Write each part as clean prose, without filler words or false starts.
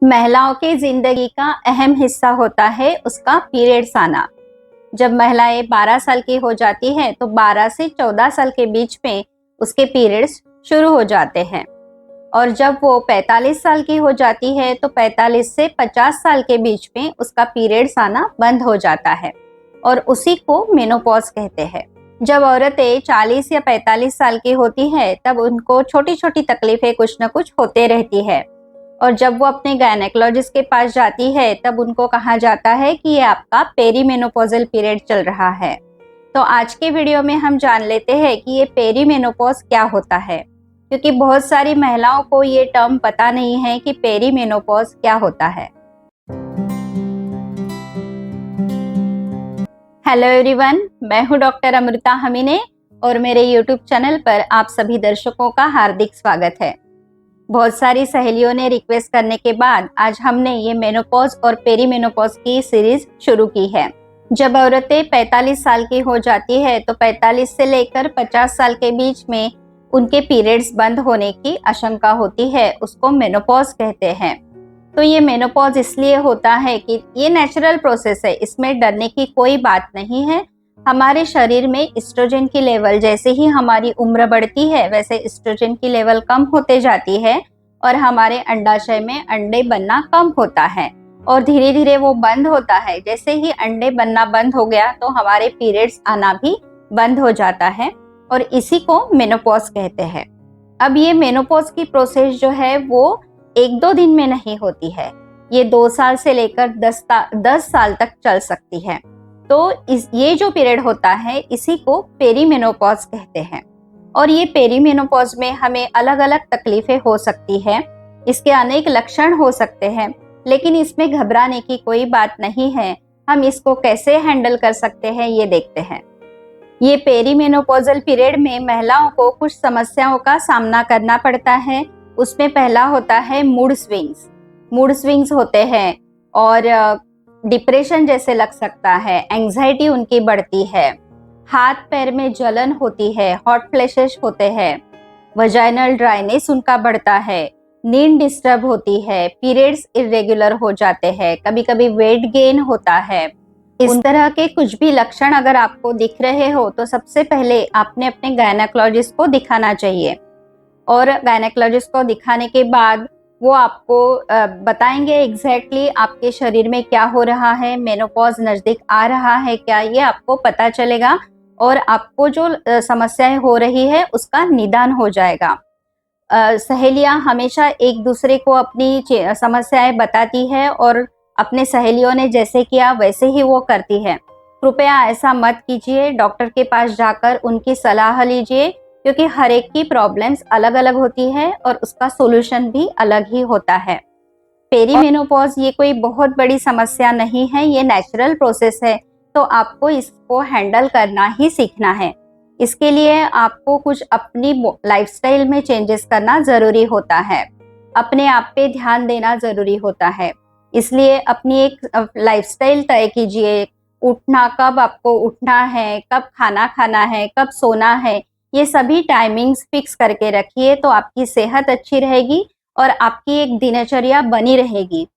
महिलाओं की जिंदगी का अहम हिस्सा होता है उसका पीरियड्स आना। जब महिलाएं 12 साल की हो जाती हैं तो 12 से 14 साल के बीच में उसके पीरियड्स शुरू हो जाते हैं और जब वो 45 साल की हो जाती है तो 45 से 50 साल के बीच में उसका पीरियड्स आना बंद हो जाता है और उसी को मेनोपॉज कहते हैं। जब औरतें 40 या 45 साल की होती है तब उनको छोटी छोटी तकलीफें कुछ न कुछ होते रहती है और जब वो अपने गायनेकोलॉजिस्ट के पास जाती है तब उनको कहा जाता है कि ये आपका पेरीमेनोपॉजल पीरियड चल रहा है। तो आज के वीडियो में हम जान लेते हैं कि ये पेरीमेनोपॉज क्या होता है, क्योंकि बहुत सारी महिलाओं को ये टर्म पता नहीं है कि पेरीमेनोपॉज क्या होता है। हेलो एवरीवन, मैं हूँ डॉक्टर अमृता हमीने और मेरे यूट्यूब चैनल पर आप सभी दर्शकों का हार्दिक स्वागत है। बहुत सारी सहेलियों ने रिक्वेस्ट करने के बाद आज हमने ये मेनोपॉज और पेरीमेनोपॉज की सीरीज शुरू की है। जब औरतें 45 साल की हो जाती है तो 45 से लेकर 50 साल के बीच में उनके पीरियड्स बंद होने की आशंका होती है, उसको मेनोपॉज कहते हैं। तो ये मेनोपॉज इसलिए होता है कि ये नेचुरल प्रोसेस है, इसमें डरने की कोई बात नहीं है। हमारे शरीर में एस्ट्रोजन की लेवल जैसे ही हमारी उम्र बढ़ती है वैसे एस्ट्रोजन की लेवल कम होते जाती है और हमारे अंडाशय में अंडे बनना कम होता है और धीरे धीरे वो बंद होता है। जैसे ही अंडे बनना बंद हो गया तो हमारे पीरियड्स आना भी बंद हो जाता है और इसी को मेनोपॉज कहते हैं। अब ये मेनोपॉज की प्रोसेस जो है वो 1-2 दिन में नहीं होती है, ये 2 साल से लेकर 10 साल तक चल सकती है। तो ये जो पीरियड होता है इसी को पेरीमेनोपॉज कहते हैं और ये पेरीमेनोपॉज में हमें अलग अलग तकलीफें हो सकती है, इसके अनेक लक्षण हो सकते हैं, लेकिन इसमें घबराने की कोई बात नहीं है। हम इसको कैसे हैंडल कर सकते हैं ये देखते हैं। ये पेरीमेनोपॉजल पीरियड में महिलाओं को कुछ समस्याओं का सामना करना पड़ता है। उसमें पहला होता है मूड स्विंग्स होते हैं और डिप्रेशन जैसे लग सकता है, एंजाइटी उनकी बढ़ती है, हाथ पैर में जलन होती है, हॉट फ्लैशेस होते हैं, वजाइनल ड्राइनेस उनका बढ़ता है, नींद डिस्टर्ब होती है, पीरियड्स इरेगुलर हो जाते हैं, कभी कभी वेट गेन होता है। इस तरह के कुछ भी लक्षण अगर आपको दिख रहे हो तो सबसे पहले आपने अपने गायनेकोलॉजिस्ट को दिखाना चाहिए और गायनेकोलॉजिस्ट को दिखाने के बाद वो आपको बताएंगे एग्जैक्टली आपके शरीर में क्या हो रहा है, मेनोपॉज नजदीक आ रहा है क्या, ये आपको पता चलेगा और आपको जो समस्याएं हो रही है उसका निदान हो जाएगा। सहेलियां हमेशा एक दूसरे को अपनी समस्याएं बताती है और अपने सहेलियों ने जैसे किया वैसे ही वो करती है। कृपया ऐसा मत कीजिए, डॉक्टर के पास जाकर उनकी सलाह लीजिए, क्योंकि हर एक की प्रॉब्लम्स अलग अलग होती है और उसका सॉल्यूशन भी अलग ही होता है। पेरीमेनोपॉज ये कोई बहुत बड़ी समस्या नहीं है, ये नेचुरल प्रोसेस है, तो आपको इसको हैंडल करना ही सीखना है। इसके लिए आपको कुछ अपनी लाइफस्टाइल में चेंजेस करना जरूरी होता है, अपने आप पे ध्यान देना जरूरी होता है। इसलिए अपनी एक लाइफस्टाइल तय कीजिए, उठना कब आपको उठना है, कब खाना खाना है, कब सोना है, ये सभी टाइमिंग्स फिक्स करके रखिए तो आपकी सेहत अच्छी रहेगी और आपकी एक दिनचर्या बनी रहेगी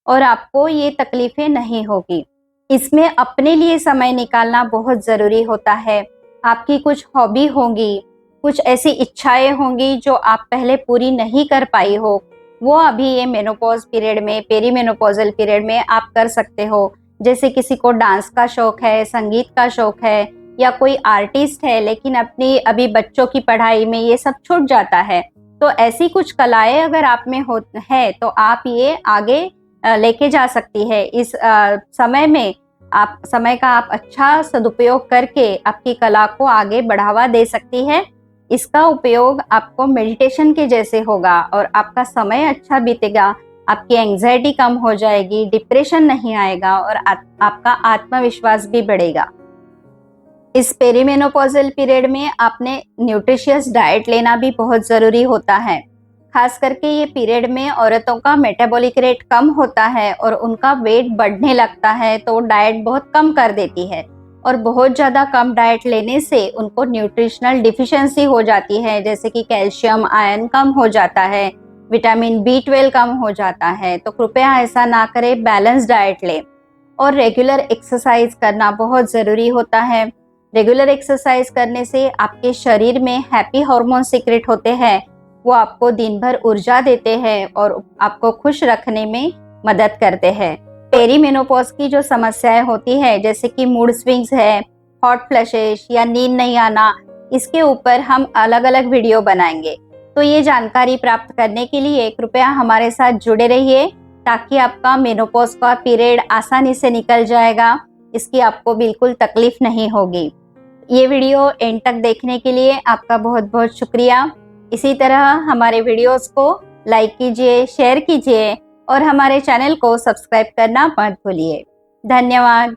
और आपको ये तकलीफें नहीं होगी। इसमें अपने लिए समय निकालना बहुत ज़रूरी होता है। आपकी कुछ हॉबी होंगी, कुछ ऐसी इच्छाएं होंगी जो आप पहले पूरी नहीं कर पाई हो, वो अभी ये मेनोपॉज पीरियड में, पेरीमेनोपॉजल पीरियड में आप कर सकते हो। जैसे किसी को डांस का शौक है, संगीत का शौक है, या कोई आर्टिस्ट है लेकिन अपनी अभी बच्चों की पढ़ाई में ये सब छूट जाता है, तो ऐसी कुछ कलाएं अगर आप में है तो आप ये आगे लेके जा सकती है। इस समय में आप समय का आप अच्छा सदुपयोग करके आपकी कला को आगे बढ़ावा दे सकती है। इसका उपयोग आपको मेडिटेशन के जैसे होगा और आपका समय अच्छा बीतेगा, आपकी एंजाइटी कम हो जाएगी, डिप्रेशन नहीं आएगा और आपका आत्मविश्वास भी बढ़ेगा। इस पेरीमेनोपॉजल पीरियड में आपने न्यूट्रिशियस डाइट लेना भी बहुत ज़रूरी होता है। खास करके ये पीरियड में औरतों का मेटाबॉलिक रेट कम होता है और उनका वेट बढ़ने लगता है, तो डाइट बहुत कम कर देती है और बहुत ज़्यादा कम डाइट लेने से उनको न्यूट्रिशनल डिफिशियंसी हो जाती है, जैसे कि कैल्शियम, आयरन कम हो जाता है, विटामिन B12 कम हो जाता है। तो कृपया ऐसा ना करें, बैलेंस डाइट लें और रेगुलर एक्सरसाइज करना बहुत ज़रूरी होता है। रेगुलर एक्सरसाइज करने से आपके शरीर में हैप्पी हार्मोन सीक्रेट होते हैं, वो आपको दिन भर ऊर्जा देते हैं और आपको खुश रखने में मदद करते हैं। पेरीमेनोपॉज की जो समस्याएं होती है, जैसे कि मूड स्विंग्स है, हॉट फ्लैशेस या नींद नहीं आना, इसके ऊपर हम अलग अलग वीडियो बनाएंगे। तो ये जानकारी प्राप्त करने के लिए कृपया हमारे साथ जुड़े रहिए, ताकि आपका मेनोपॉज का पीरियड आसानी से निकल जाएगा, इसकी आपको बिल्कुल तकलीफ नहीं होगी। ये वीडियो एंड तक देखने के लिए आपका बहुत बहुत शुक्रिया। इसी तरह हमारे वीडियोस को लाइक कीजिए, शेयर कीजिए और हमारे चैनल को सब्सक्राइब करना मत भूलिए। धन्यवाद।